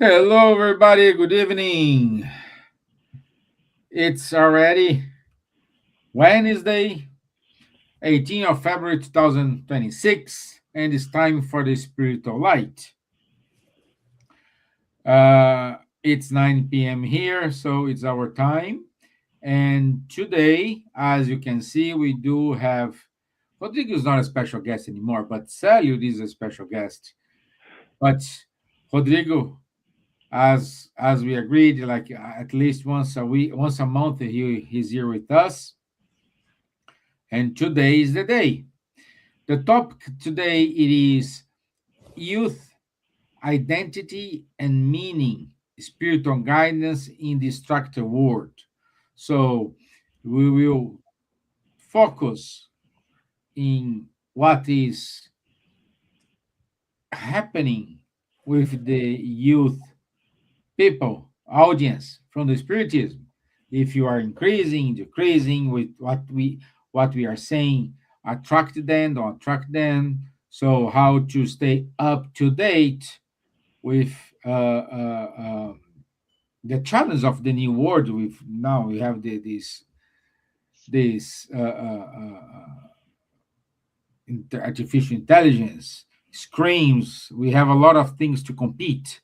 Hello, everybody. Good evening. It's already Wednesday, 18th of February 2026, and it's time for the spiritual light. It's 9 p.m. here, so it's our time. And today, as you can see, we do have Rodrigo is not a special guest anymore, but Salud is a special guest. But Rodrigo, as we agreed, like at least once a week, once a month, he's here with us. And today is the day. The topic today it is youth identity and meaning, spiritual guidance in the structured world. So we will focus in what is happening with the youth people, audience from the Spiritism. If you are increasing, decreasing with what we are saying, attract them, don't attract them. So how to stay up to date with the challenge of the new world. With now we have this artificial intelligence screams. We have a lot of things to compete.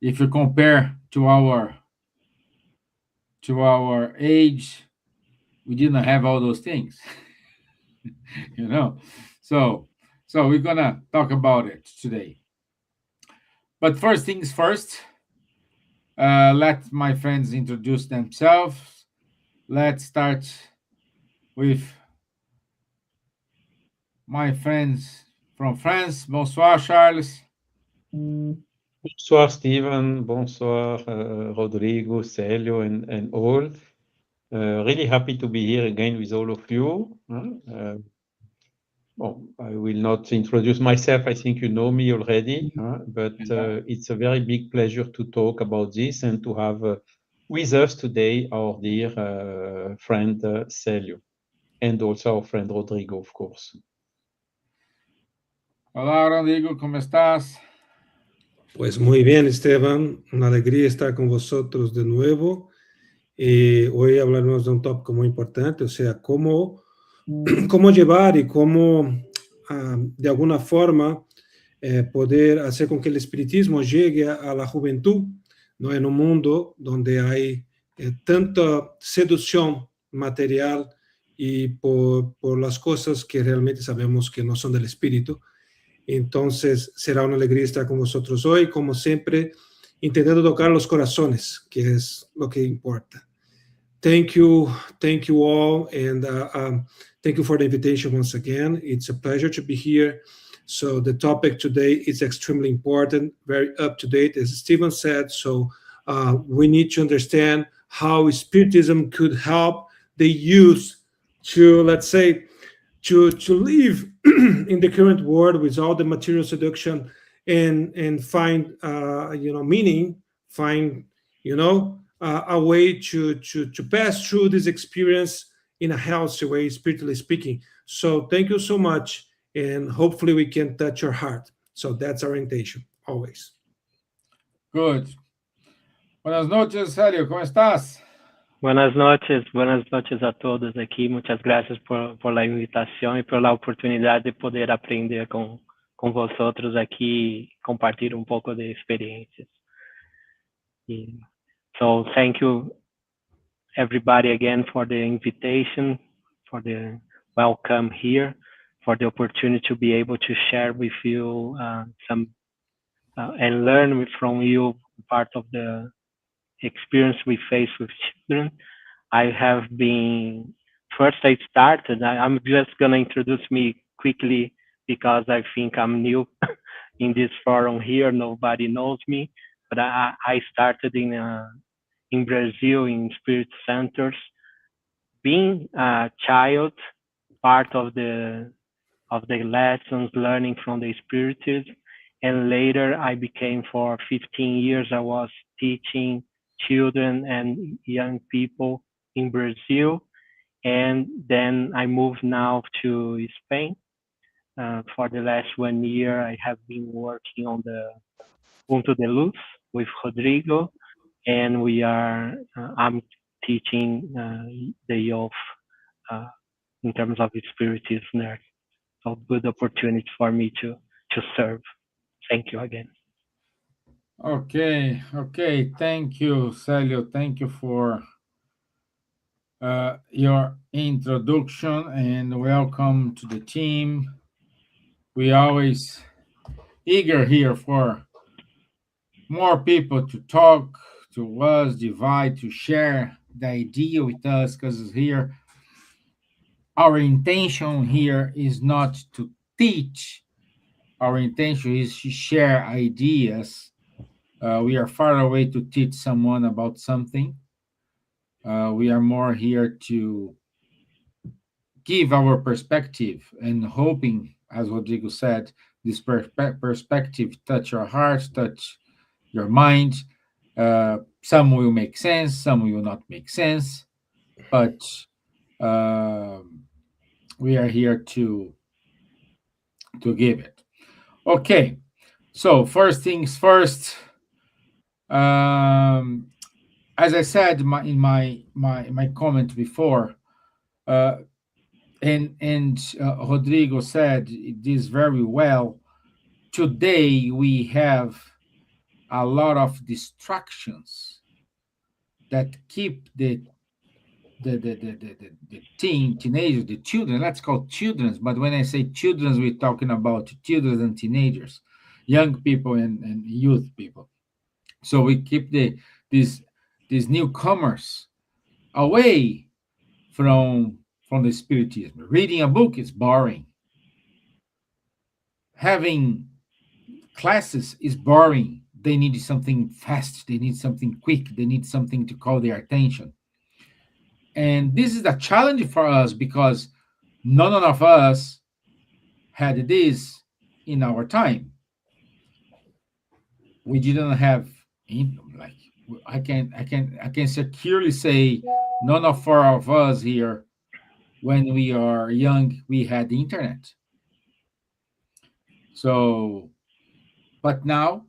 If you compare to our age, we didn't have all those things, you know. So so we're gonna talk about it today. But first things first, let my friends introduce themselves. Let's start with my friends from France. Bonsoir, Charles. Bonsoir, Stevan. Bonsoir, Rodrigo, Celio, and all. Really happy to be here again with all of you. I will not introduce myself. I think you know me already, but it's a very big pleasure to talk about this and to have with us today our dear friend Celio, and also our friend Rodrigo, of course. Olá, Rodrigo, ¿cómo estás? Pues muy bien, Esteban. Una alegría estar con vosotros de nuevo. Hoy hablaremos de un tópico muy importante, o sea, cómo llevar y cómo, de alguna forma, poder hacer con que el espiritismo llegue a la juventud, ¿no? En un mundo donde hay tanta seducción material y por las cosas que realmente sabemos que no son del espíritu. Entonces, será una alegría estar con vosotros hoy, como siempre, intentando tocar los corazones, que es lo que importa. Thank you all, and thank you for the invitation once again. It's a pleasure to be here. So the topic today is extremely important, very up to date, as Stevan said. So we need to understand how Spiritism could help the youth to, let's say, to live in the current world with all the material seduction and find meaning, find a way to pass through this experience in a healthy way, spiritually speaking. So thank you so much, and hopefully we can touch your heart. So that's our intention always. Good. Buenas noches, Sergio, ¿cómo estás? Buenas noches a todos aqui. Muitas graças por la invitação e pela oportunidade de poder aprender com vosotros aqui e compartilhar pouco de experiências. So thank you everybody again for the invitation, for the welcome here, for the opportunity to be able to share with you some and learn from you part of the experience we face with children. I have been first I started. I'm just gonna introduce me quickly because I think I'm new in this forum here. Nobody knows me, but I started in Brazil in spirit centers, being a child, part of the lessons learning from the spiritism, and later I became for 15 years I was teaching children and young people in Brazil, and then I moved now to Spain. For the last 1 year, I have been working on the Punto de Luz, with Rodrigo, and I'm teaching the youth uh, in terms of spiritism there. So good opportunity for me to serve. Thank you again. Okay, okay. Thank you, Celio. Thank you for your introduction and welcome to the team. We always eager here for more people to talk to us, divide, to share the idea with us, because here our intention here is not to teach. Our intention is to share ideas. We are far away to teach someone about something. We are more here to give our perspective and hoping, as Rodrigo said, this perspective touch your heart, touch your mind. Some will make sense, some will not make sense, but uh, we are here to give it. Okay, so first things first. Um, as I said in my comment before, uh, and Rodrigo said this very well. Today we have a lot of distractions that keep the teenagers, the children. Let's call children, but when I say children, we're talking about children and teenagers, young people and youth people. So we keep these these newcomers away from the spiritism. Reading a book is boring. Having classes is boring. They need something fast. They need something quick. They need something to call their attention. And this is a challenge for us because none of us had this in our time. We didn't have like I can securely say none of four of us here when we are young we had the internet. So, but now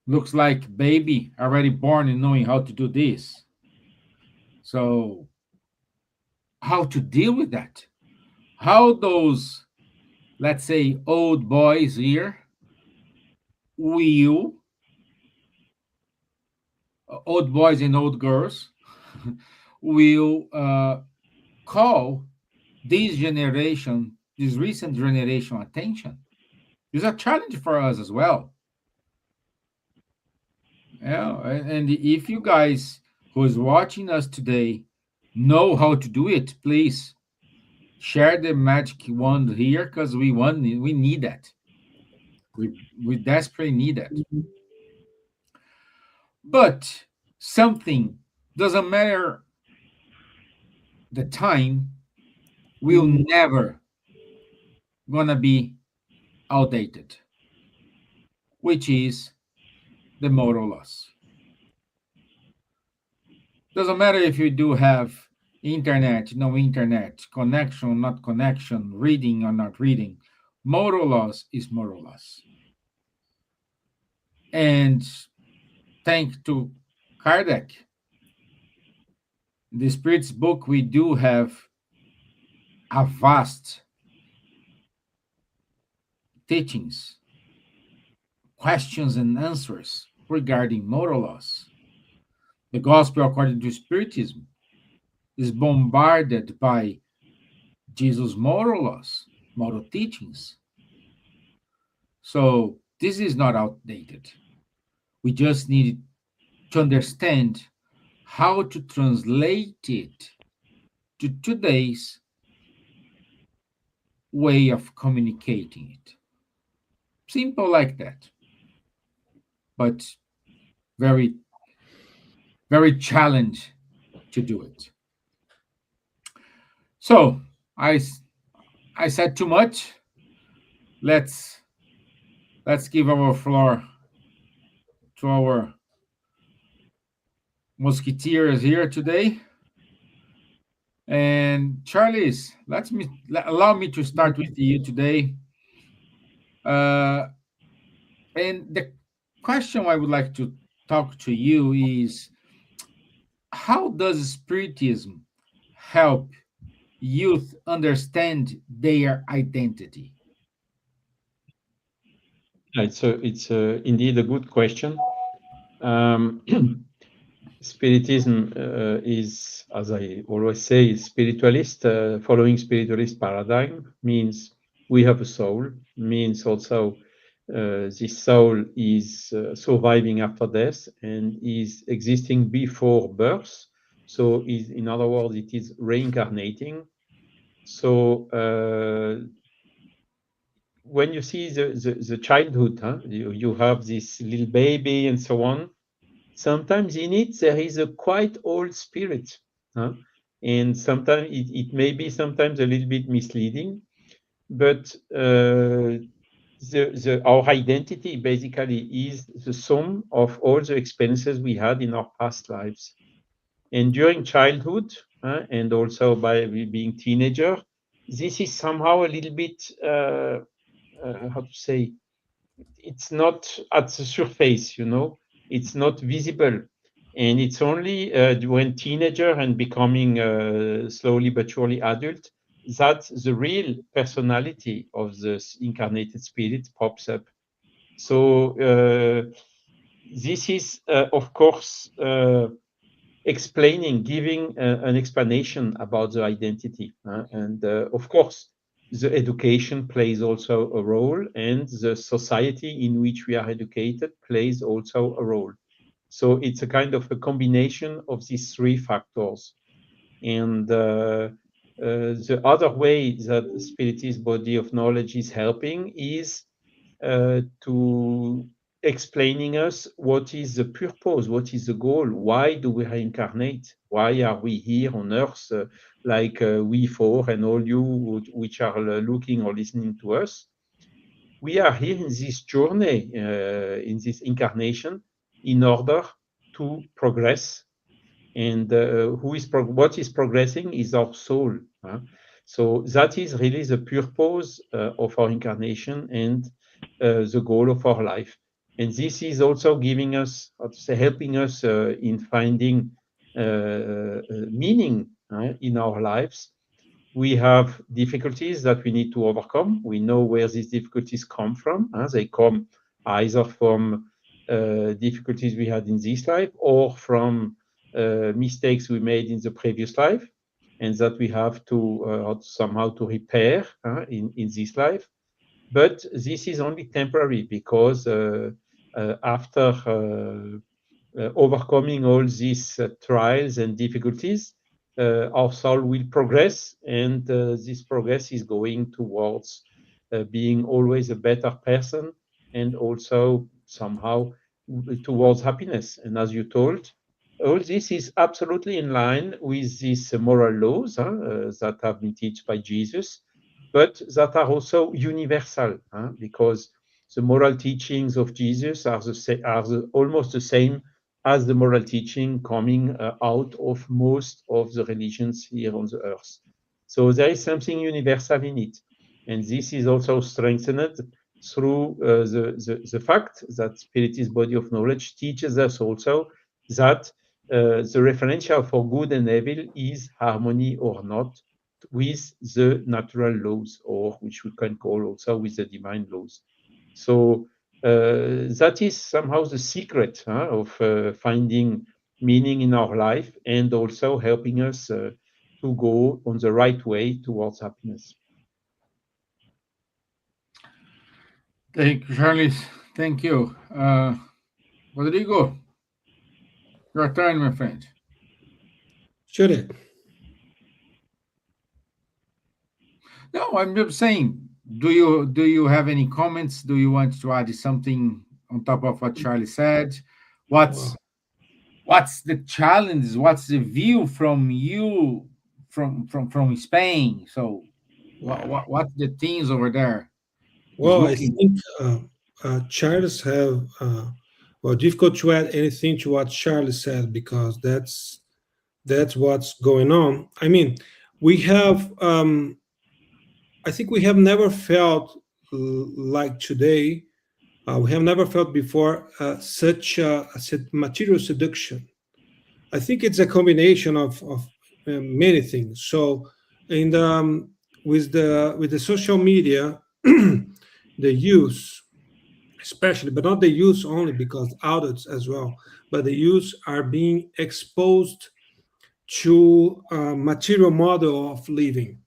looks like baby already born and knowing how to do this. So, how to deal with that? How those, let's say, old boys here will, old boys and old girls, will call this generation, this recent generation attention. It's a challenge for us as well. Yeah, and if you guys who is watching us today know how to do it, please share the magic wand here because we need that. We desperately need that. But something doesn't matter the time will never gonna be outdated, which is the moral loss. Doesn't matter if you do have internet, no internet, connection, not connection, reading or not reading. Moral loss is moral loss. And thanks to Kardec, the Spirit's book, we do have a vast teachings, questions and answers regarding moral laws. The gospel according to Spiritism is bombarded by Jesus' moral laws, moral teachings. So this is not outdated. We just need to understand how to translate it to today's way of communicating it. Simple like that, but very, very challenge to do it. So I said too much. Let's let's give our floor to our musketeers here today. And Charles, allow me to start with you today. Uh, and question I would like to talk to you is, how does Spiritism help youth understand their identity? It's indeed a good question. Um, Spiritism is, as I always say, spiritualist. Following spiritualist paradigm means we have a soul. Means also this soul is surviving after death and is existing before birth. So, in other words, it is reincarnating. So, when you see the childhood, you have this little baby and so on. Sometimes in it there is a quite old spirit, and sometimes it may be sometimes a little bit misleading, but our identity basically is the sum of all the experiences we had in our past lives. And during childhood, and also by being teenager, this is somehow a little bit, how to say, it's not at the surface, it's not visible. And it's only when teenager and becoming slowly but surely adult that the real personality of the incarnated spirit pops up. So this is, of course, explaining, giving an explanation about the identity. And of course, the education plays also a role, and the society in which we are educated plays also a role. So it's a kind of a combination of these three factors. And the other way that the Spiritist body of knowledge is helping is to explaining us what is the purpose, what is the goal, why do we reincarnate, why are we here on earth, like we four and all you which are looking or listening to us. We are here in this journey, in this incarnation, in order to progress. And what is progressing is our soul. So that is really the purpose of our incarnation and the goal of our life. And this is also giving us, how to say, helping us in finding meaning in our lives. We have difficulties that we need to overcome. We know where these difficulties come from. They come either from difficulties we had in this life or from mistakes we made in the previous life, and that we have to somehow to repair in this life. But this is only temporary, because after overcoming all these trials and difficulties, our soul will progress, and this progress is going towards being always a better person, and also somehow towards happiness. And as you told, all this is absolutely in line with these moral laws that have been taught by Jesus, but that are also universal, because the moral teachings of Jesus are almost the same as the moral teaching coming out of most of the religions here on the earth. So there is something universal in it. And this is also strengthened through the fact that Spiritist body of knowledge teaches us also that the referential for good and evil is harmony or not with the natural laws, or which we can call also with the divine laws. So that is somehow the secret of finding meaning in our life, and also helping us to go on the right way towards happiness. Thank you, Charlie. Thank you. Rodrigo, your turn, my friend. Sure. No, I'm just saying, do you have any comments? Do you want to add something on top of what Charlie said? Wow. What's the challenge? What's the view from you from Spain? So Wow. what's the things over there is Well, I looking? think Charles have difficult to add anything to what Charles said, because that's what's going on. I mean, we have I think we have never felt like today We have never felt before such material seduction. I think it's a combination of many things. So, in the with the social media, the use, especially, but not the use only, because adults as well, but the use are being exposed to a material model of living.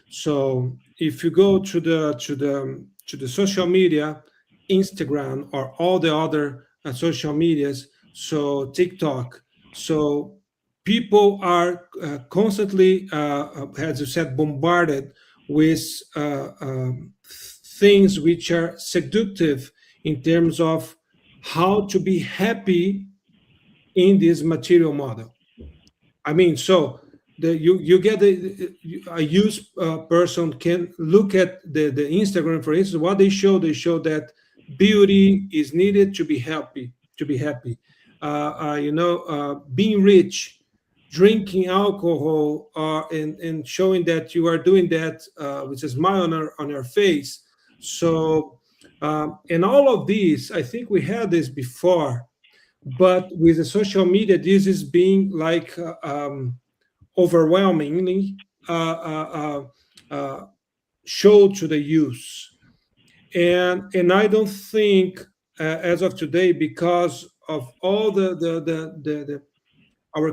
So if you go to the social media, Instagram or all the other social medias, so TikTok, so people are constantly, as you said, bombarded with things which are seductive in terms of how to be happy in this material model. I mean, so you get a used person can look at the Instagram, for instance. What they show that beauty is needed to be happy, to be happy. Being rich, drinking alcohol, and showing that you are doing that with a smile on your face. So, and all of these, I think we had this before, but with the social media, this is being like overwhelmingly showed to the youth. And I don't think, as of today, because of all the our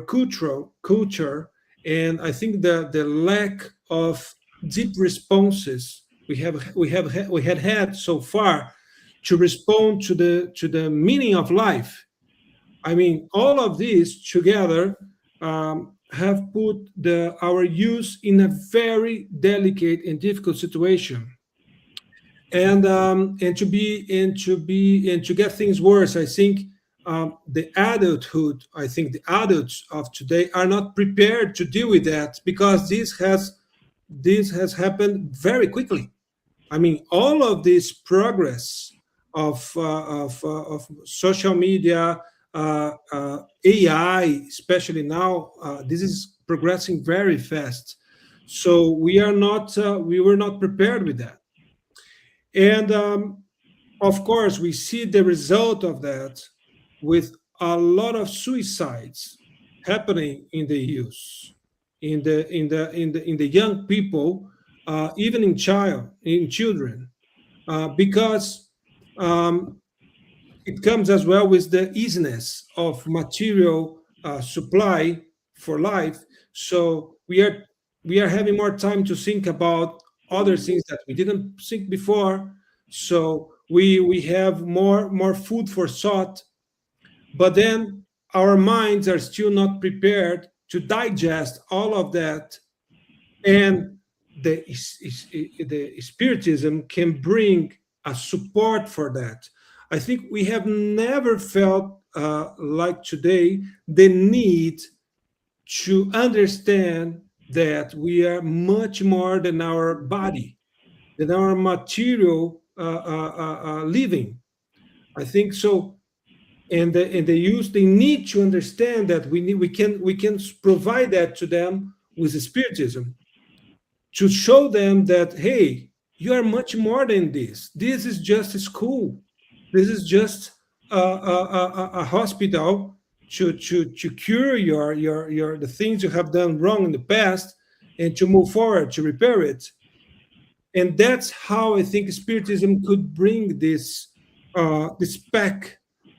culture, and I think the lack of deep responses we had so far to respond to the meaning of life. I mean, all of these together have put our youth in a very delicate and difficult situation. And to get things worse, I think I think the adults of today are not prepared to deal with that, because this has happened very quickly. I mean, all of this progress of social media, AI, especially now, this is progressing very fast. So we were not prepared with that, and of course, we see the result of that with a lot of suicides happening in the youth, in the young people, even in children, because um, it comes as well with the easiness of material supply for life. So we are having more time to think about other things that we didn't think before. So we have more food for thought, but then our minds are still not prepared to digest all of that. And the spiritism can bring a support for that. I think we have never felt like today the need to understand that we are much more than our body, than our material living. I think so. And the youth, they need to understand that we can provide that to them with the spiritism, to show them that, hey, you are much more than this. This is just a school. This is just a hospital to cure your the things you have done wrong in the past, and to move forward to repair it. And that's how I think spiritism could bring this pack,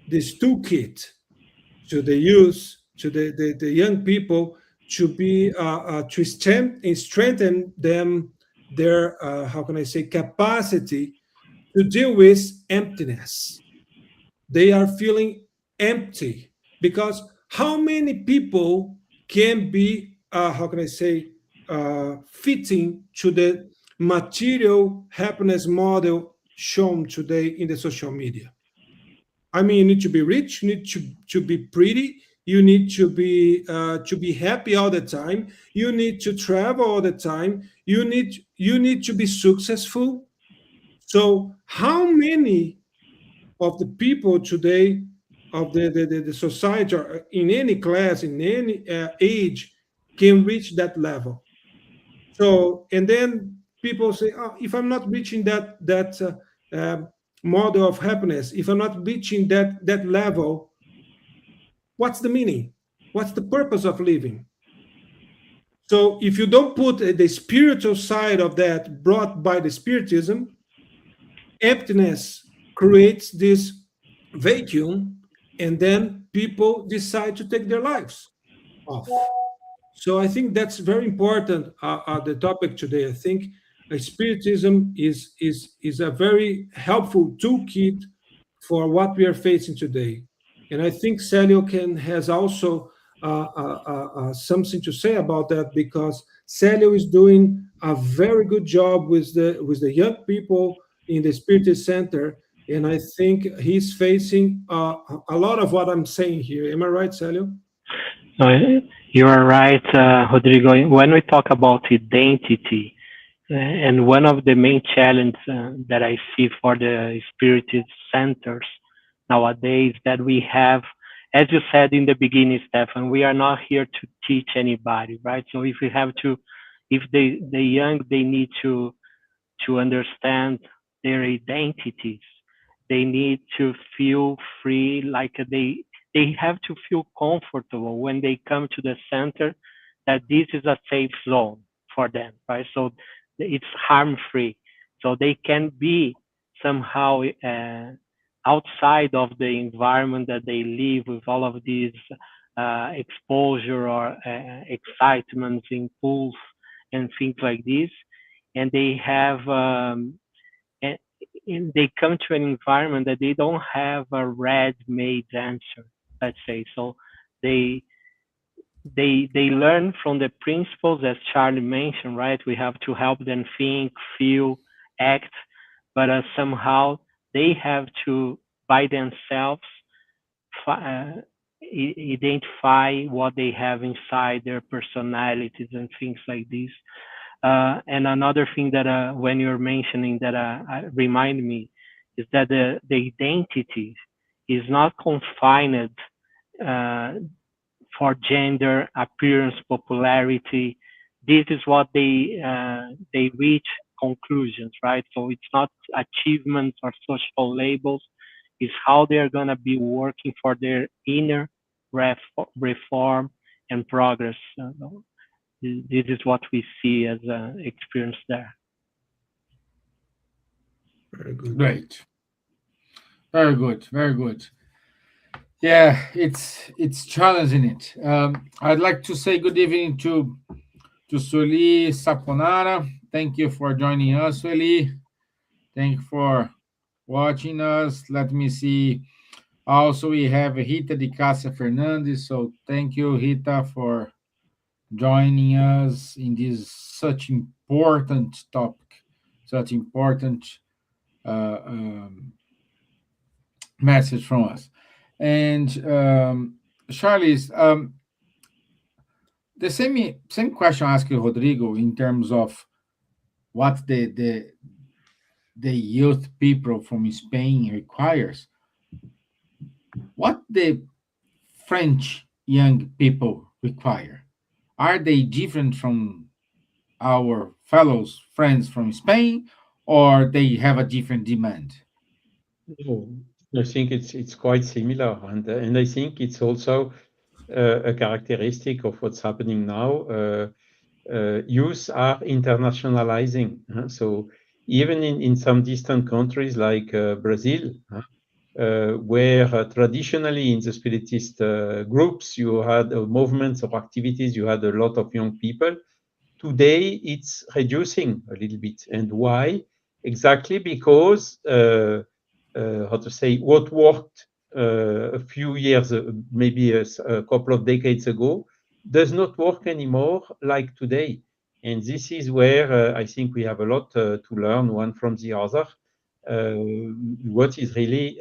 this toolkit, to the youth, to the young people, to be to strengthen them, their how can I say, capacity to deal with emptiness. They are feeling empty, because how many people can be how can I say, fitting to the material happiness model shown today in the social media? I mean, you need to be rich, you need to be pretty, you need to be happy all the time, you need to travel all the time, you need to be successful. So how many of the people today, of the society, or in any class, in any age, can reach that level? So, and then people say, oh, if I'm not reaching that model of happiness, if I'm not reaching that level, what's the meaning? What's the purpose of living? So if you don't put the spiritual side of that brought by the Spiritism, emptiness creates this vacuum, and then people decide to take their lives off. So I think that's very important. The topic today, I think, Spiritism is a very helpful toolkit for what we are facing today, and I think Celio can has also something to say about that, because Celio is doing a very good job with the young people in the Spiritist Center, and I think he's facing a lot of what I'm saying here. Am I right, Celio? No, you are right, Rodrigo. When we talk about identity, and one of the main challenges that I see for the spiritist centers nowadays, that we have, as you said in the beginning, Stefan, we are not here to teach anybody, right? So if we have to, if the young, they need to understand their identities. They need to feel free, like they have to feel comfortable when they come to the center, that this is a safe zone for them, right? So it's harm free, so they can be somehow outside of the environment that they live with all of these exposure or excitements, impulse, and things like this, and they have and, and they come to an environment that they don't have a ready-made answer, let's say. So they they learn from the principles, as Charlie mentioned, right? We have to help them think, feel, act, but somehow they have to by themselves identify what they have inside their personalities and things like this. And another thing that when you're mentioning that remind me is that the identity is not confined uh, for gender, appearance, popularity. This is what they reach conclusions, right? So it's not achievements or social labels. It's how they're gonna be working for their inner reform and progress. This is what we see as experience there. Very good. Great. Very good. Very good. Yeah, it's challenging it. I'd like to say good evening to Sueli Saponara. Thank you for joining us, Sueli. Thank you for watching us. Let me see. Also, we have Rita de Cássia Fernandes. So thank you, Rita, for joining us in this such important topic, such important uh, um, message from us. And Charles, the same question I asked you, Rodrigo, in terms of what the youth people from Spain requires. What the French young people require? Are they different from our fellows friends from Spain, or they have a different demand? No, I think it's quite similar, and I think it's also a characteristic of what's happening now. Youth are internationalizing. So even in some distant countries like Brazil, where traditionally in the Spiritist groups you had movements or activities, you had a lot of young people. Today it's reducing a little bit. And why? Exactly because, how to say, what worked a few years, maybe a couple of decades ago, does not work anymore like today. And this is where I think we have a lot to learn one from the other. What is really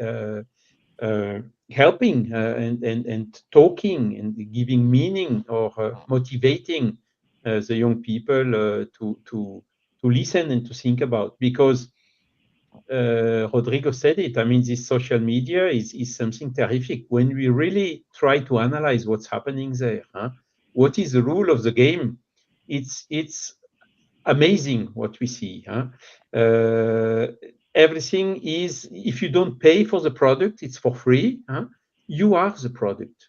helping and talking and giving meaning or motivating the young people to listen and to think about, because Rodrigo said it. I mean, this social media is something terrific. When we really try to analyze what's happening there, what is the rule of the game? It's amazing what we see. everything is, if you don't pay for the product, it's for free. You are the product.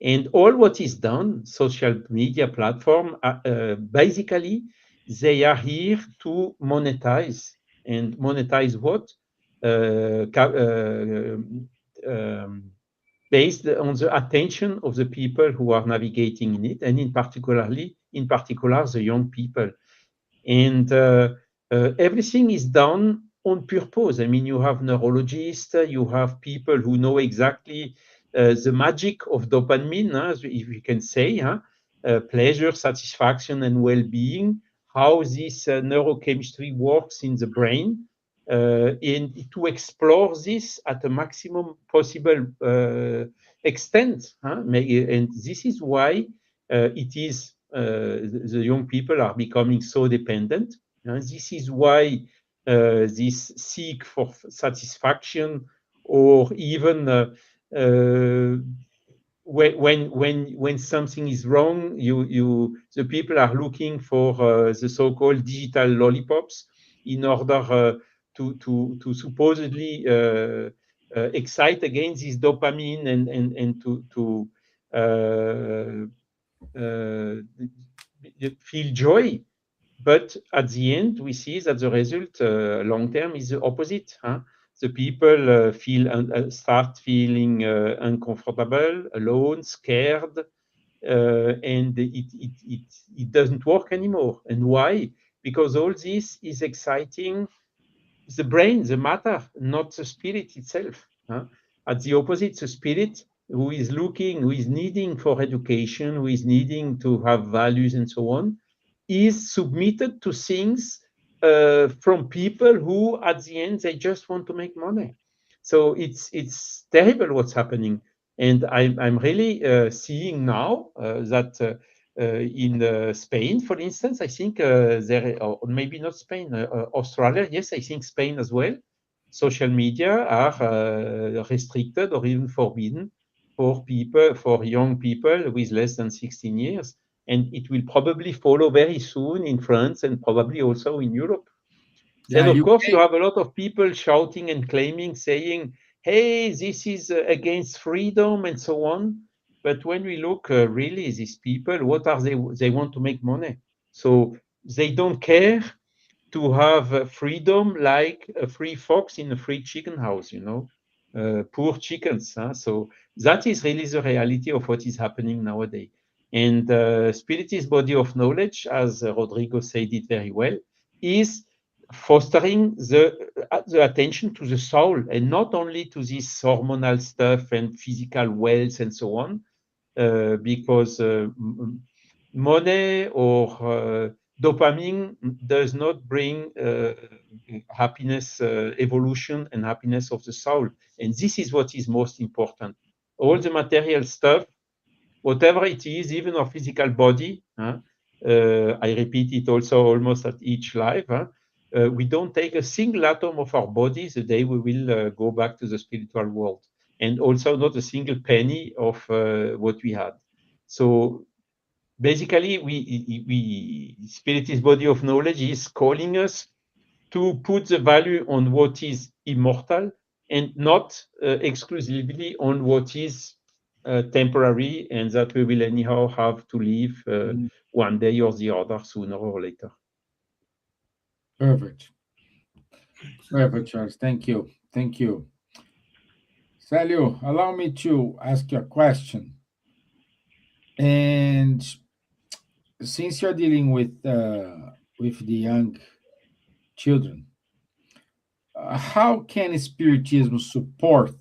And all what is done, social media platform, basically, they are here to monetize. And monetize what? Based on the attention of the people who are navigating in it, and in particular, the young people. And everything is done on purpose. I mean, you have neurologists, you have people who know exactly the magic of dopamine, if we can say, pleasure, satisfaction, and well-being, how this neurochemistry works in the brain, and to explore this at a maximum possible extent. And this is why it is the young people are becoming so dependent. This is why this seek for satisfaction, or even when something is wrong, the people are looking for the so-called digital lollipops in order to supposedly excite again this dopamine and to feel joy. But at the end, we see that the result long term is the opposite. The people start feeling uncomfortable, alone, scared, and it doesn't work anymore. And why? Because all this is exciting the brain, the matter, not the spirit itself. At the opposite, the spirit who is looking, who is needing for education, who is needing to have values and so on, is submitted to things from people who, at the end, they just want to make money. So it's terrible what's happening, and I'm really seeing now that in Spain, for instance, I think there, or maybe not Spain, Australia, yes, I think Spain as well. Social media are restricted or even forbidden for people, for young people with less than 16 years. And it will probably follow very soon in France and probably also in Europe. Then, Yeah, of you course, you have a lot of people shouting and claiming, saying, hey, this is against freedom and so on. But when we look really, these people, what are they? They want to make money. So they don't care to have freedom like a free fox in a free chicken house, poor chickens. So that is really the reality of what is happening nowadays. And Spiritist body of knowledge, as Rodrigo said it very well, is fostering the attention to the soul and not only to this hormonal stuff and physical wealth and so on, because money or dopamine does not bring happiness, evolution, and happiness of the soul. And this is what is most important. All the material stuff, whatever it is, even our physical body, I repeat it also almost at each live, we don't take a single atom of our body the day we will go back to the spiritual world. And also not a single penny of what we had. So basically, we Spiritist body of knowledge is calling us to put the value on what is immortal and not exclusively on what is temporary, and that we will anyhow have to leave one day or the other, sooner or later. perfect. Perfect, Charles. Thank you. Thank you. Celio, allow me to ask you a question. And since you're dealing with the young children, how can Spiritism support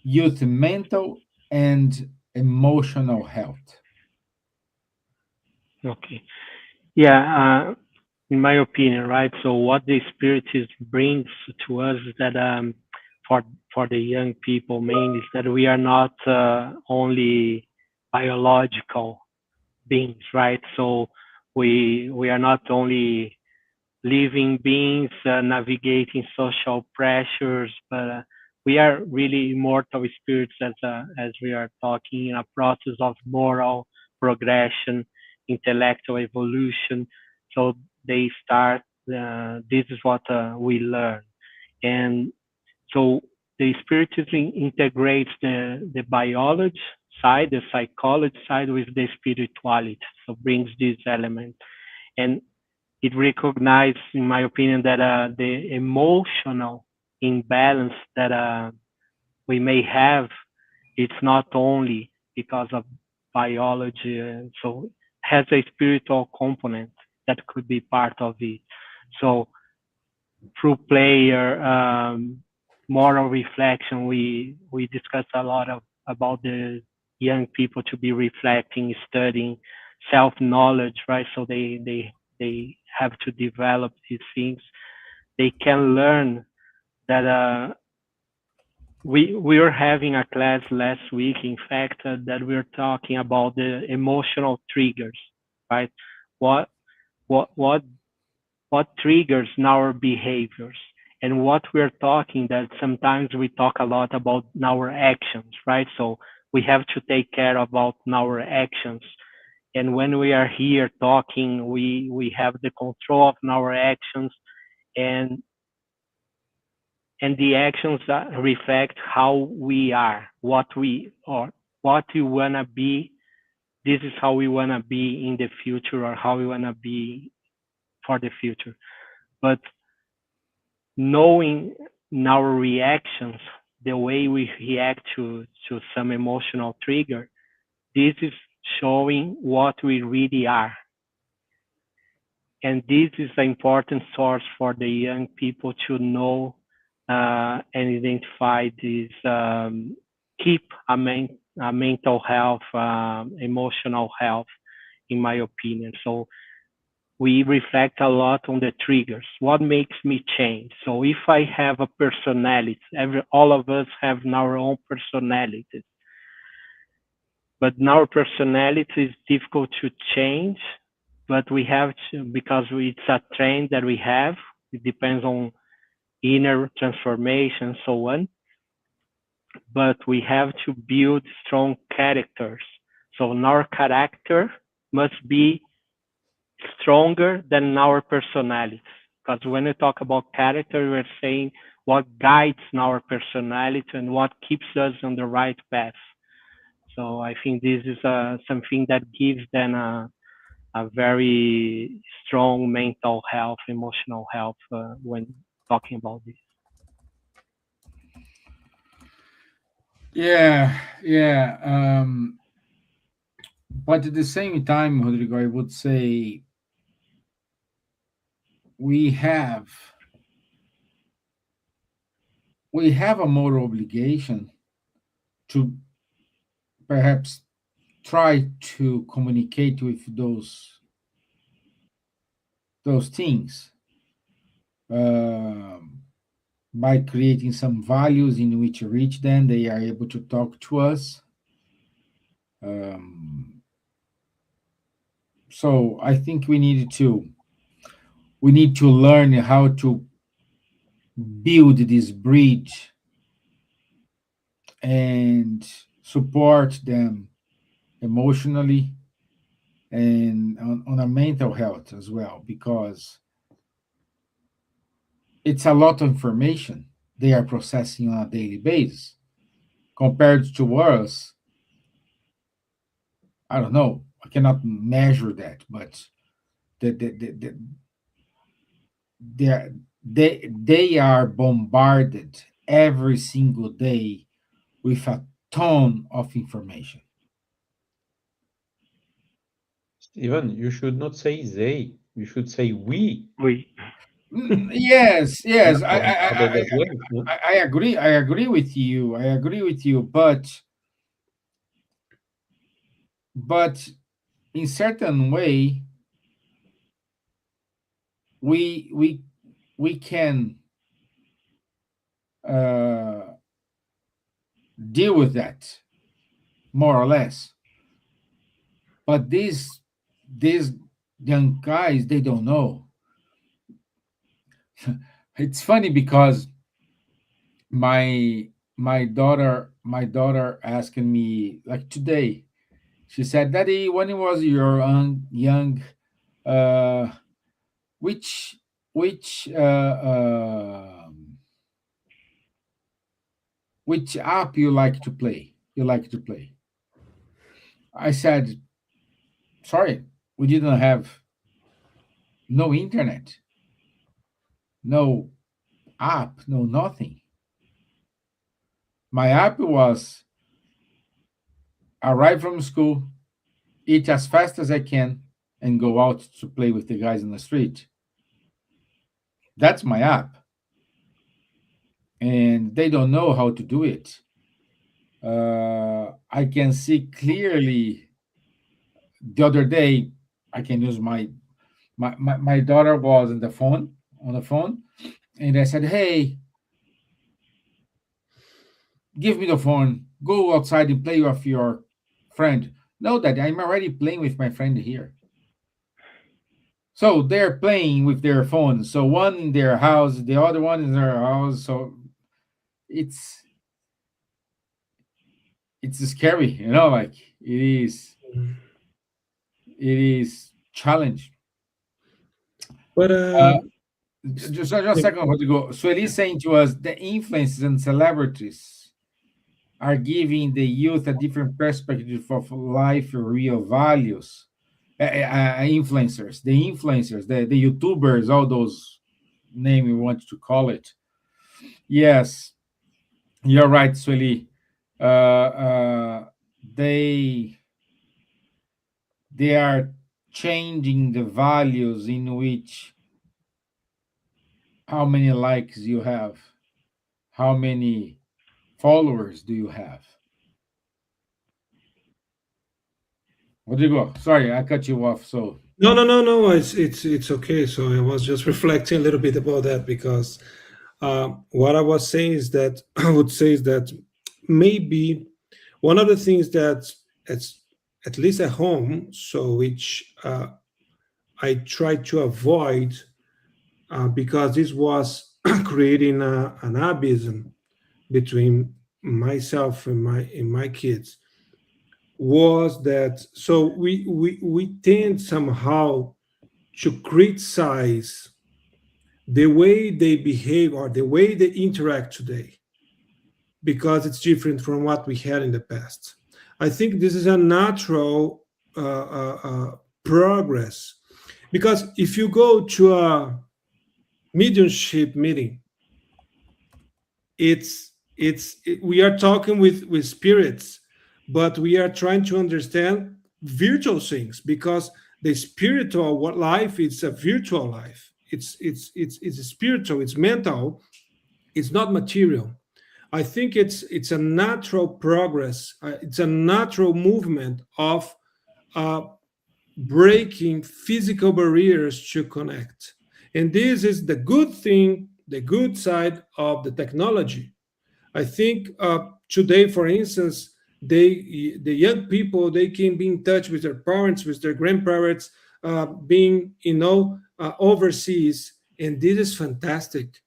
youth mental and emotional health? Okay. Yeah, in my opinion, right? So what the Spiritism brings to us is that for for the young people mainly is that we are not only biological beings, right? So we are not only living beings navigating social pressures, but we are really immortal spirits as we are talking in a process of moral progression, intellectual evolution. So they start This is what we learn. And so the spiritism integrates the biology side, the psychology side with the spirituality. So brings this element. And it recognizes, in my opinion, that the emotional imbalance that we may have, it's not only because of biology, so has a spiritual component that could be part of it. So through player, moral reflection, we discussed a lot about the young people to be reflecting, studying, self knowledge, right? So they have to develop these things. They can learn that we were having a class last week, in fact, that we are talking about the emotional triggers, right? What what what what triggers our behaviors, and what we're talking, that sometimes we talk a lot about our actions, right? So we have to take care about our actions, and when we are here talking, we have the control of our actions, and the actions that reflect how we are, what we are, what we want to be. This is how we want to be in the future, or how we want to be for the future. But knowing our reactions, the way we react to some emotional trigger, this is showing what we really are. And this is an important source for the young people to know and identify this, keep a mental health, emotional health, in my opinion. So we reflect a lot on the triggers. What makes me change? So if I have a personality, all of us have our own personalities, but our personality is difficult to change. But we have to, because it's a trend that we have. It depends on inner transformation, and so on. But we have to build strong characters. So our character must be stronger than our personalities. Because when we talk about character, we're saying what guides our personality and what keeps us on the right path. So I think this is something that gives them a very strong mental health, emotional health when talking about this. Yeah, yeah. But at the same time, Rodrigo, I would say we have we have a moral obligation to perhaps try to communicate with those things, um, by creating some values in which reach them. They are able to talk to us. Um, so I think we need to learn how to build this bridge and support them emotionally and on a mental health as well, because it's a lot of information they are processing on a daily basis compared to us. I don't know, I cannot measure that, but the they are bombarded every single day with a ton of information. Steven, you should not say they. You should say we. We Yes, We yes, are bombarded as well. No? I agree. I agree with you. I agree with you. But in certain way, we we can uh, deal with that more or less. But these young guys, they don't know. It's funny because my daughter asking me like today. She said, "Daddy, when you was your young, uh, which which which app you like to play. You like to play. I said, sorry, we didn't have no internet, no app, no nothing. My app was arrive from school, eat as fast as I can, and go out to play with the guys in the street. That's my app. And they don't know how to do it. I can see clearly the other day, I can use my daughter was on the phone, and I said, hey, give me the phone, go outside and play with your friend. No, that I'm already playing with my friend here. So they're playing with their phones. So one in their house, the other one in their house. So it's it's scary, like it is challenge. But Uh, just a second, Rodrigo. So it is saying to us the influences and celebrities are giving the youth a different perspective of life, real values. Influencers, the YouTubers, all those name you want to call it. Yes, you're right, Sueli. They are changing the values in which how many likes you have, how many followers do you have. Rodrigo, sorry, I cut you off. So no. It's okay. So I was just reflecting a little bit about that because what I was saying is that I would say is that maybe one of the things that it's at least at home, so which I try to avoid because this was creating an abysm between myself and my kids was that so we tend somehow to criticize the way they behave or the way they interact today because it's different from what we had in the past. I think this is a natural progress because if you go to a mediumship meeting, we are talking with spirits, but we are trying to understand virtual things because the spiritual life is a virtual life. It's spiritual, it's mental, it's not material. I think it's a natural progress. It's a natural movement of uh, breaking physical barriers to connect. And this is the good thing, the good side of the technology. I think today, for instance, the young people they can be in touch with their parents, with their grandparents, being overseas, and this is fantastic.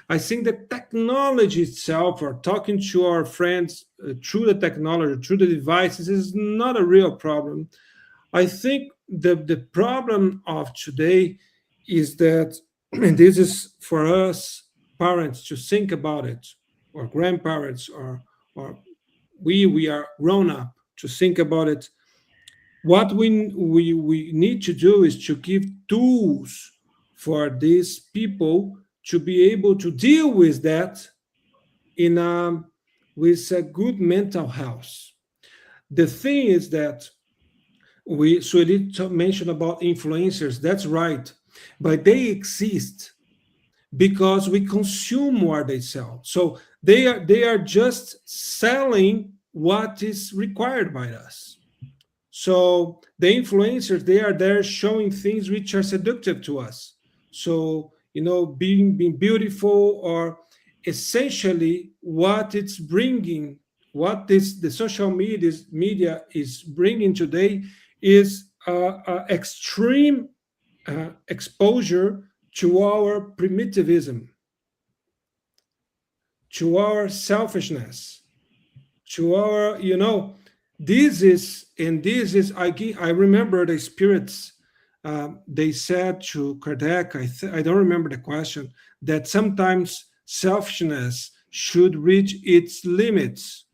I think the technology itself, or talking to our friends through the technology, through the devices, is not a real problem. I think the problem of today is that, and this is for us parents to think about it, or grandparents, or we are grown up to think about it. What we need to do is to give tools for these people to be able to deal with that in with a good mental health. The thing is that we did mention about influencers. That's right, but they exist because we consume what they sell. So they are just selling what is required by us. So the influencers, they are there showing things which are seductive to us. So being beautiful, or essentially what it's bringing, what this the social media is bringing today is extreme exposure to our primitivism, to our selfishness, to our this is I remember the spirits they said to Kardec, I don't remember the question, that sometimes selfishness should reach its limits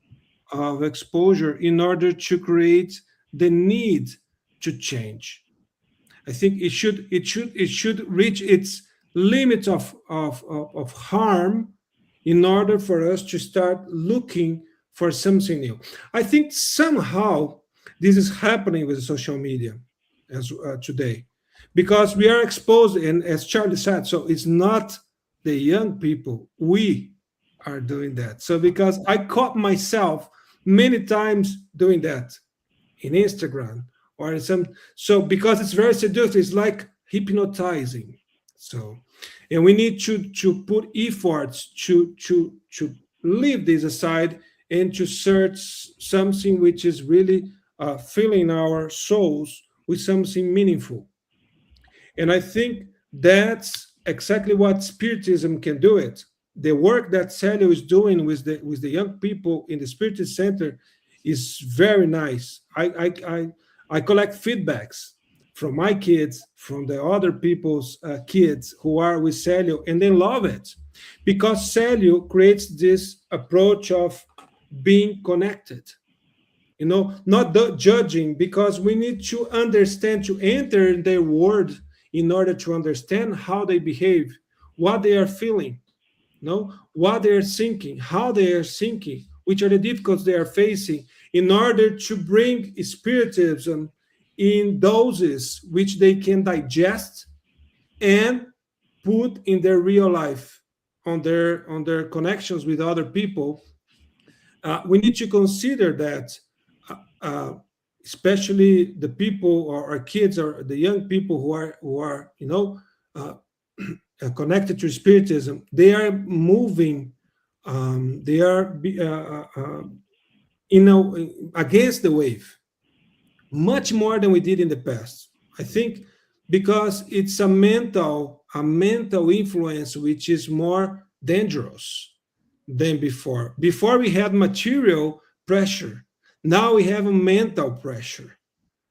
of exposure in order to create the need to change. I think it should reach its limit of harm in order for us to start looking for something new. I think somehow this is happening with social media as today, because we are exposed, and as Charlie said, so it's not the young people, we are doing that. So because I caught myself many times doing that in Instagram or in some, so because it's very seductive, it's like hypnotizing. So, and we need to put efforts to leave this aside and to search something which is really filling our souls with something meaningful. And I think that's exactly what Spiritism can do it. The work that Celio is doing with the young people in the Spiritist Center is very nice. I collect feedbacks from my kids, from the other people's kids who are with Celio, and they love it because Celio creates this approach of being connected, not judging, because we need to understand, to enter their world in order to understand how they behave, what they are feeling, what they are thinking, how they are thinking, which are the difficulties they are facing, in order to bring Spiritism in doses which they can digest and put in their real life, on their connections with other people. We need to consider that, uh, especially the people, or our kids, or the young people who are uh, connected to Spiritism, they are moving, they are against the wave much more than we did in the past. I think because it's a mental influence which is more dangerous than before. Before we had material pressure, now we have a mental pressure.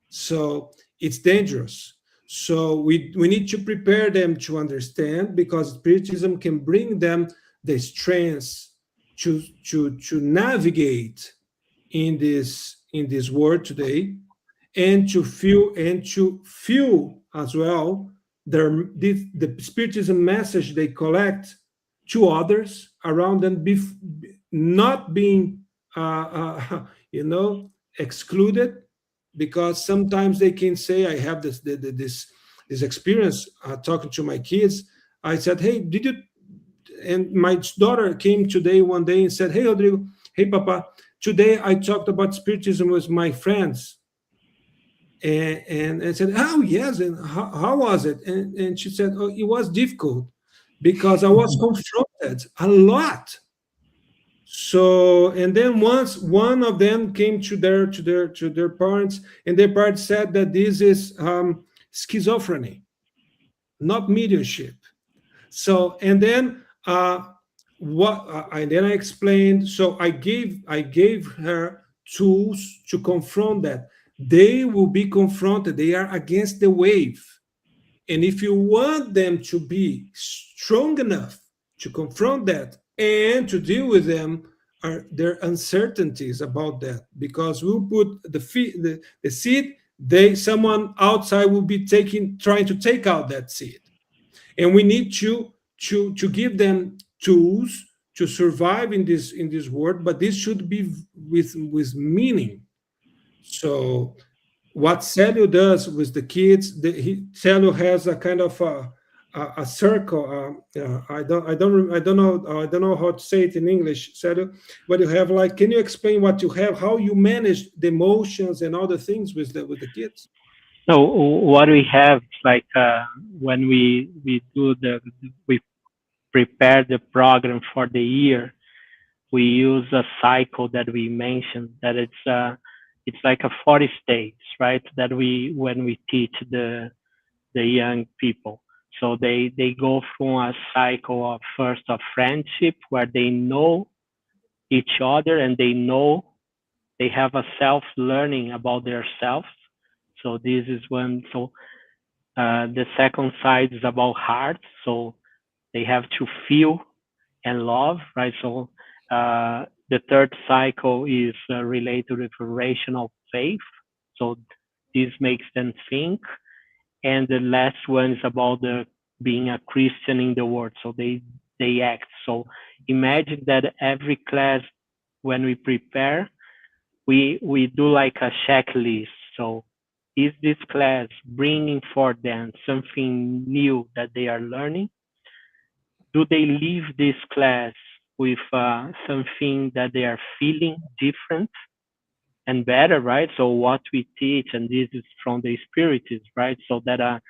So it's dangerous. So we need to prepare them to understand, because Spiritism can bring them the strength to navigate in this world today, and to feel as well the Spiritism message they collect to others around them, not being excluded, because sometimes they can say, I have this experience talking to my kids. I said, hey, did you? And my daughter came today one day and said, hey, Rodrigo, hey, Papa, today I talked about Spiritism with my friends. And I said, oh, yes, and how was it? And she said, oh, it was difficult because I was confronted a lot. So, and then once one of them came to their parents, and their parents said that this is schizophrenia, not mediumship. So, and then I explained. So I gave her tools to confront that. They will be confronted. They are against the wave, and if you want them to be strong enough to confront that and to deal with them, are their uncertainties about that, because we'll put the seed, someone outside will be trying to take out that seed, and we need to give them tools to survive in this world, but this should be with meaning. So what Celio does with the kids, Celio has a kind of a circle. I don't know how to say it in English, Celio, but you have, like, can you explain what you have, how you manage the emotions and all the things with the kids? No, what we have, like, when we prepare the program for the year, we use a cycle that we mentioned, that it's like a 40 stages, right? That when we teach the young people. So they go through a cycle of, first, of friendship, where they know each other, and they have a self learning about themselves. So this is when, so The second side is about heart, so they have to feel and love, right? So the third cycle is related with rational faith, so this makes them think, and the last one is about the being a Christian in the world, so they act. So imagine that every class, when we prepare, we do like a checklist. So is this class bringing for them something new that they are learning? Do they leave this class with something that they are feeling different and better, right? So what we teach, and this is from the Spiritists, right? So that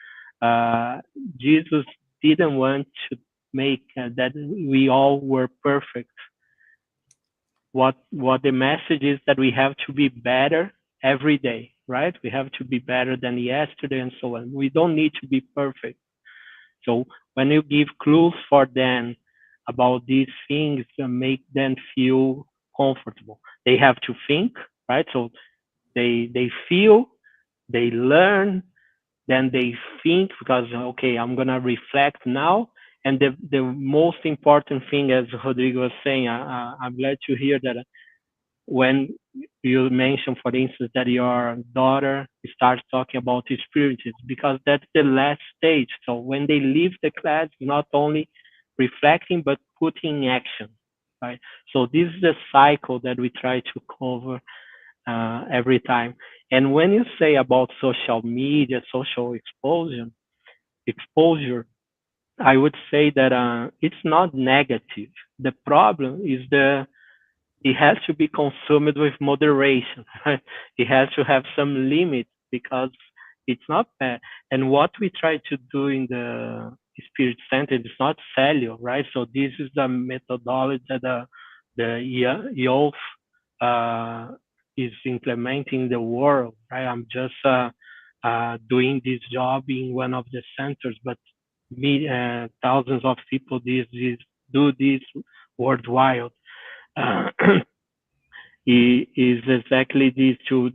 uh, Jesus didn't want to make that we all were perfect. What the message is that we have to be better every day, right? We have to be better than yesterday and so on. We don't need to be perfect. So when you give clues for them about these things, make them feel comfortable. They have to think, right? So they feel, they learn, then they think, because okay, I'm gonna reflect now. And the most important thing, as Rodrigo was saying, I'm glad to hear that when you mentioned, for instance, that your daughter starts talking about the spirits, because that's the last stage. So when they leave the class, not only reflecting but putting in action, right? So this is the cycle that we try to cover every time. And when you say about social media, social exposure, I would say that it's not negative. The problem is it has to be consumed with moderation. Right? It has to have some limit, because it's not bad. And what we try to do in the Spirit Center is not sell you, right? So this is the methodology that the youth uh, is implementing in the world, right? I'm just doing this job in one of the centers, but thousands of people do this worldwide. Uh, is exactly this to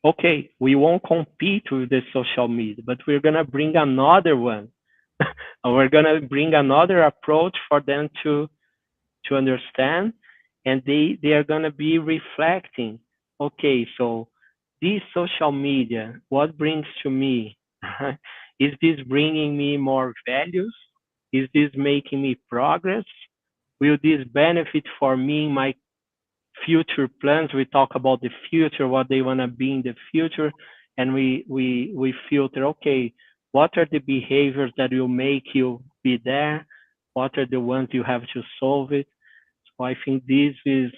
okay, we won't compete with the social media, but we're gonna bring another one. We're gonna bring another approach for them to understand, and they are gonna be reflecting. Okay, so this social media, what brings to me? Is this bringing me more values? Is this making me progress? Will this benefit for me in my future plans? We talk about the future, what they want to be in the future, and we filter, okay, what are the behaviors that will make you be there? What are the ones you have to solve it? So I think this is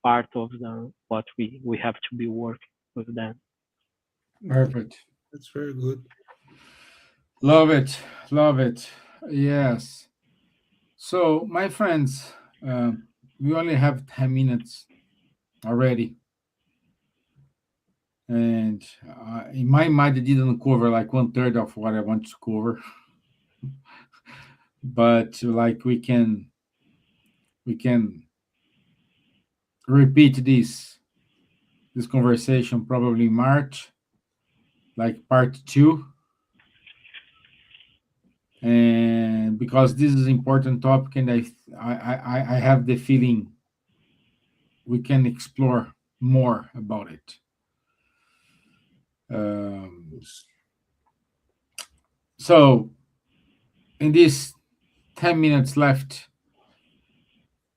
part of what we have to be working with them. Perfect. That's very good. Love it. Love it. Yes. So, my friends, uh, we only have 10 minutes already. And in my mind, I didn't cover like one third of what I want to cover. But like we can repeat this conversation probably in March, like part two, and because this is important topic, and I have the feeling we can explore more about it. Um, so in this 10 minutes left,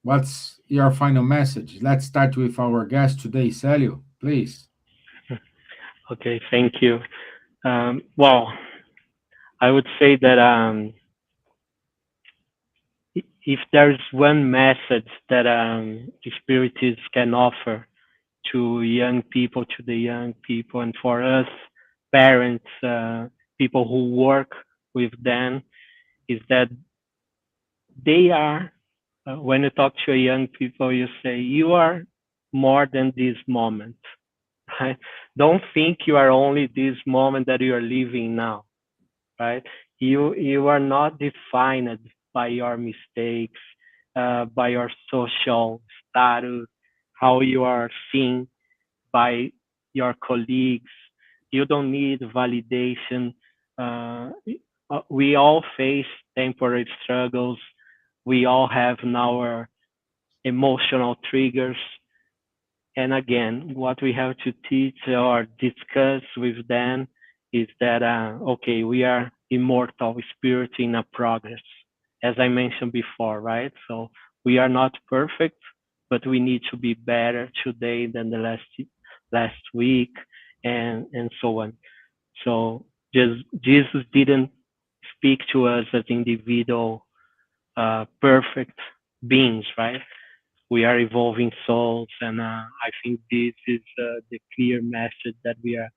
what's your final message? Let's start with our guest today, Celio, please. Okay, thank you. Well, I would say that if there's one message that Spiritists can offer to young people, to the young people, and for us parents, people who work with them, is that they are. When you talk to young people, you say you are more than this moment. Right? Don't think you are only this moment that you are living now. Right? You are not defined by your mistakes, by your social status, how you are seen by your colleagues. You don't need validation. we all face temporary struggles. We all have our emotional triggers. And again, what we have to teach or discuss with them is that, okay, we are immortal spirit in a progress, as I mentioned before, right? So we are not perfect, but we need to be better today than the last week, and so on. So just Jesus didn't speak to us as individual perfect beings, right? We are evolving souls, and I think this is the clear message that we are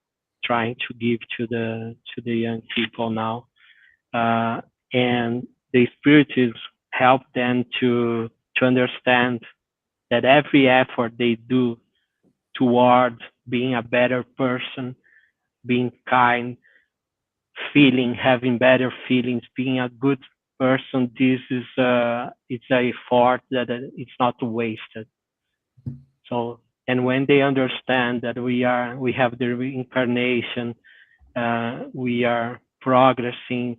trying to give to the young people now. Uh, and the spiritists help them to understand that every effort they do toward being a better person, being kind, feeling, having better feelings, being a good person, this is it's a effort that it's not wasted. So, and when they understand that we have the reincarnation, we are progressing.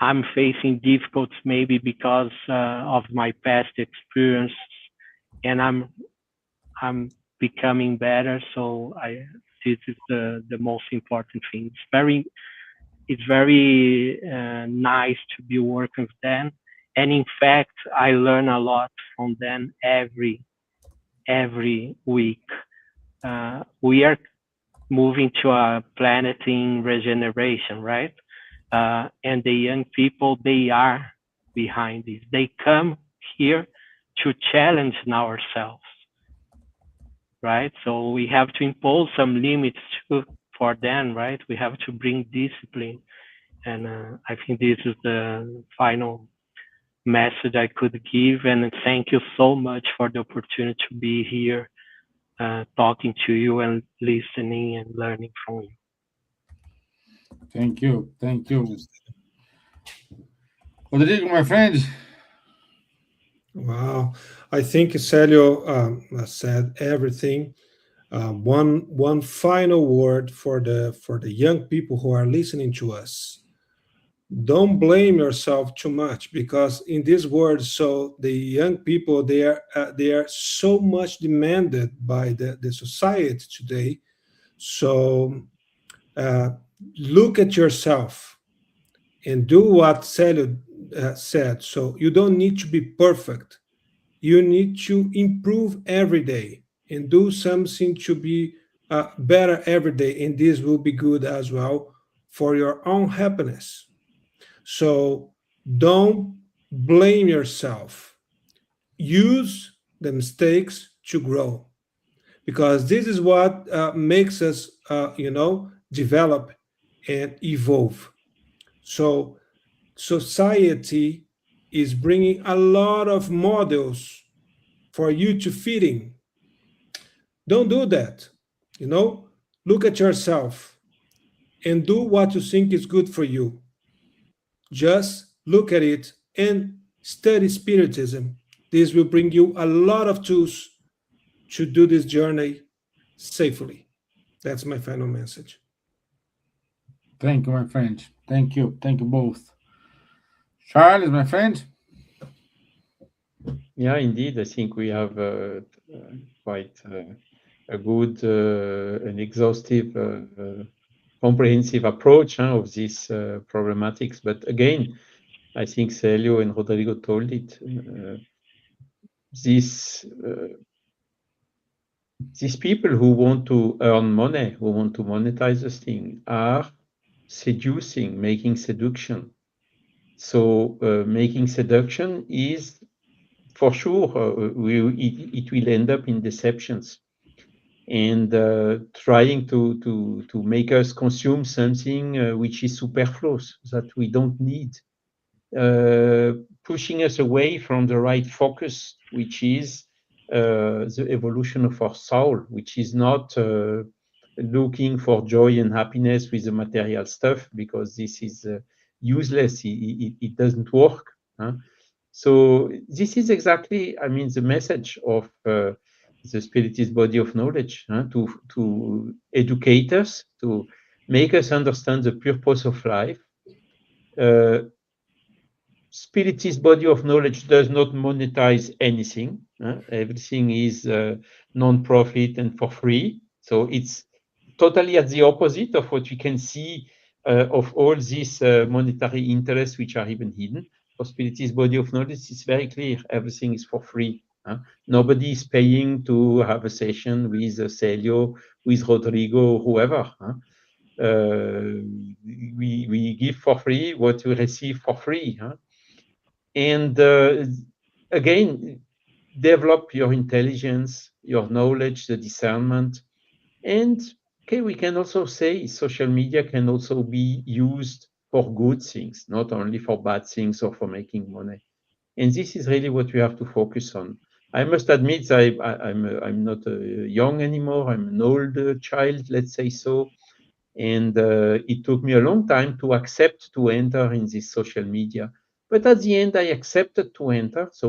I'm facing difficulties maybe because of my past experience, and I'm becoming better. So this is the most important thing. It's very nice to be working with them, and in fact, I learn a lot from them every week. We are moving to a planet in regeneration, right? And the young people, they are behind this. They come here to challenge ourselves, right? So we have to impose some limits for them, right? We have to bring discipline. And I think this is the final message I could give. And thank you so much for the opportunity to be here talking to you and listening and learning from you. Thank you. Thank you. Rodrigo, my friend. Wow. I think Celio said everything. One final word for the young people who are listening to us. Don't blame yourself too much, because in this world, so the young people, they are so much demanded by the society today. So uh, look at yourself and do what Celio said. So you don't need to be perfect. You need to improve every day and do something to be better every day. And this will be good as well for your own happiness. So don't blame yourself. Use the mistakes to grow, because this is what makes us, develop and evolve. So society is bringing a lot of models for you to fit in. Don't do that. You know, look at yourself and do what you think is good for you. Just look at it and study Spiritism. This will bring you a lot of tools to do this journey safely. That's my final message. Thank you, my friend. Thank you. Thank you both. Charles, my friend. Yeah, indeed. I think we have quite a good and exhaustive, comprehensive approach of these problematics. But again, I think Celio and Rodrigo told it. These people who want to earn money, who want to monetize this thing, are seducing, making seduction. So making seduction is, for sure, it will end up in deceptions, and trying to make us consume something which is superfluous, that we don't need, pushing us away from the right focus, which is the evolution of our soul, which is not looking for joy and happiness with the material stuff, because this is useless. It doesn't work. Huh? So this is exactly, I mean, the message of the Spiritist body of knowledge, to educate us, to make us understand the purpose of life. Uh, Spiritist body of knowledge does not monetize anything. Everything is non-profit and for free. So it's totally at the opposite of what we can see of all these monetary interests which are even hidden. For Spiritist body of knowledge, it's very clear. Everything is for free. Nobody is paying to have a session with Celio, with Rodrigo, whoever. We give for free what we receive for free. And again, develop your intelligence, your knowledge, the discernment. And okay, we can also say social media can also be used for good things, not only for bad things or for making money. And this is really what we have to focus on. I must admit, I'm not young anymore. I'm an old child, let's say so. And it took me a long time to accept to enter in this social media. But at the end, I accepted to enter. So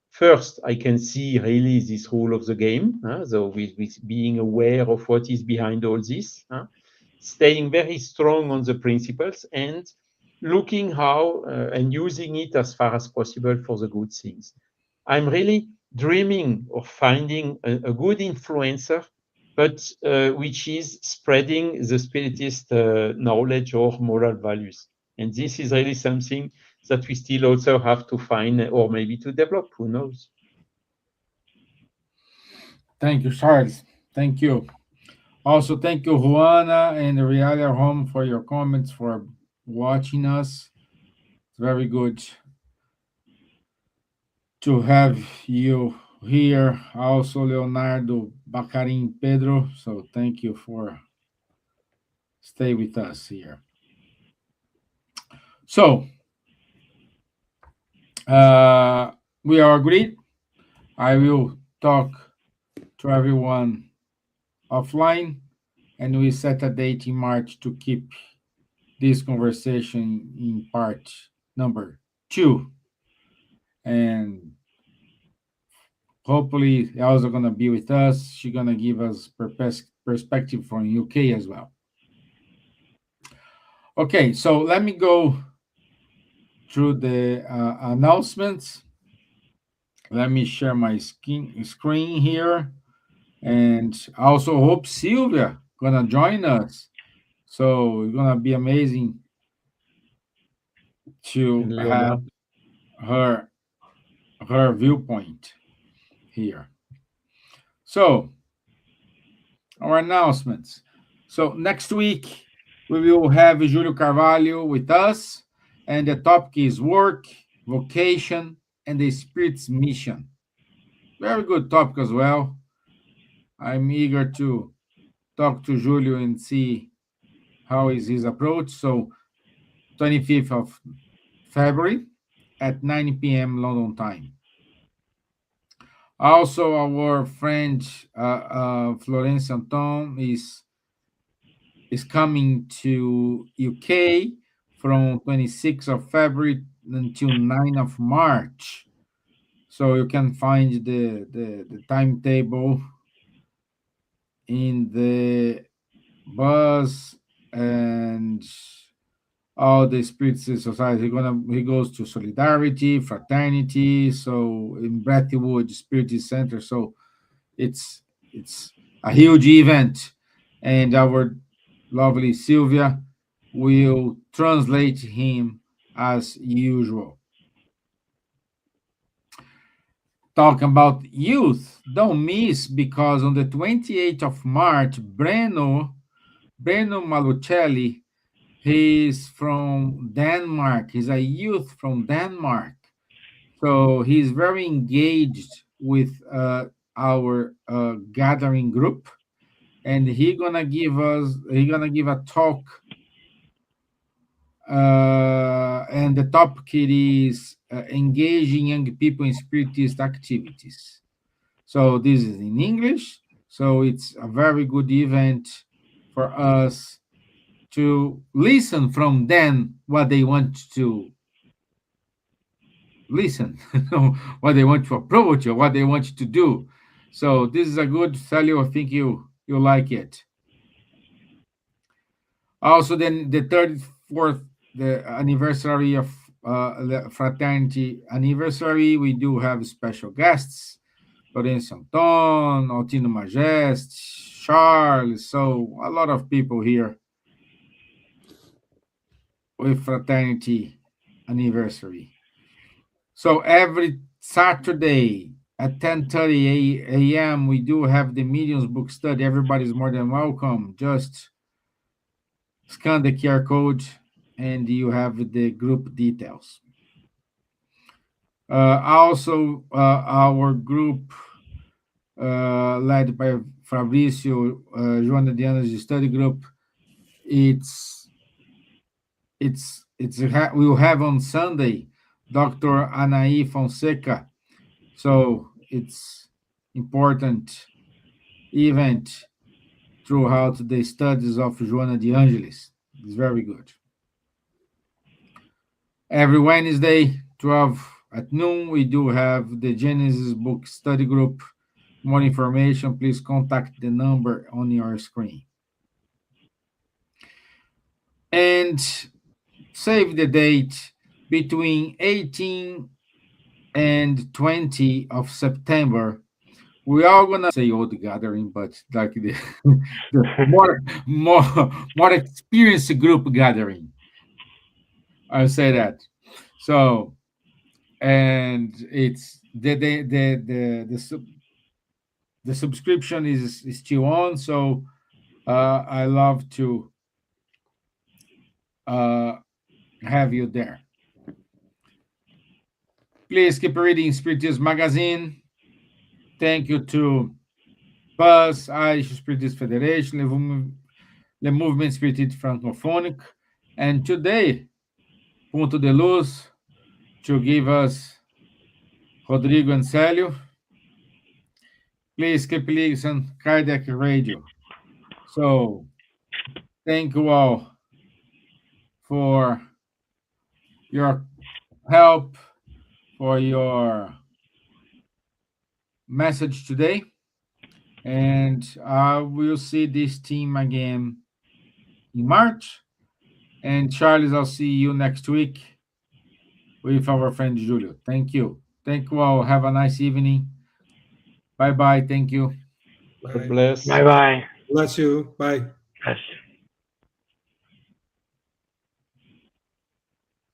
first, I can see really this rule of the game. So with being aware of what is behind all this, staying very strong on the principles and looking how and using it as far as possible for the good things. I'm really dreaming of finding a good influencer, but which is spreading the Spiritist knowledge or moral values. And this is really something that we still also have to find or maybe to develop. Who knows? Thank you, Charles. Thank you. Also, thank you, Juana and the Reality Home, for your comments, for watching us. It's very good to have you here. Also, Leonardo, Bacarin, Pedro. So thank you for stay with us here. So we are agreed. I will talk to everyone offline, and we set a date in March to keep this conversation in part number 2. And hopefully Elsa gonna be with us. She's gonna give us perspective from UK as well. Okay, so let me go through the announcements. Let me share my screen here, and I also hope Silvia gonna join us. So it's gonna be amazing to And have Leonard, her viewpoint here. So our announcements. So next week we will have Julio Carvalho with us, and the topic is work, vocation, and the Spirit's mission. Very good topic as well. I'm eager to talk to Julio and see how is his approach. So 25th of February at 9 p.m. London time. Also, our friend Florence Anton is coming to UK from 26th of February until 9th of March. So you can find the timetable in the bus and all the Spirit Society. He goes to Solidarity, Fraternity, so in Brettonwood Spirit Center. So it's a huge event, and our lovely Silvia will translate him as usual. Talking about youth, don't miss, because on the 28th of March, Breno Malucelli, he's from Denmark. He's a youth from Denmark. So he's very engaged with our gathering group, and he gonna give a talk, and the topic is engaging young people in spiritist activities. So this is in English, so it's a very good event for us to listen from them what they want to listen, what they want to approach, or what they want to do. So this is a good value. I think you like it. Also, then the 34th the anniversary of the fraternity anniversary, we do have special guests. Lourenço Anton, Altino Majest, Charles, so a lot of people here with fraternity anniversary. So every Saturday at 10:30 a.m. we do have the Mediums book study. Everybody's more than welcome. Just scan the QR code and you have the group details. Also, our group led by Fabrizio, Joana Diana's study group, we will have on Sunday Dr. Anaí Fonseca. So it's important event throughout the studies of Joana de Angelis. It's very good. Every Wednesday, 12 at noon, we do have the Genesis book study group. More information, please contact the number on your screen. And save the date between 18 and 20 of September. We are gonna say old gathering, but like the more experienced group gathering. I'll say that. So, and it's the subscription is still on. So I love to have you there. Please keep reading Spiritist Magazine. Thank you to Buzz, Irish Spiritist Federation, Le Movement Spiritist Francophonic, and today, Punto de Luz, to give us Rodrigo and Célio. Please keep listening Cardiac Radio. So, thank you all for your help, for your message today. And we'll see this team again in March. And Charles, I'll see you next week with our friend Julio. Thank you. Thank you all. Have a nice evening. Bye bye. Thank you. God Bye. bless. Bye bye. Bless you. Bye. Yes.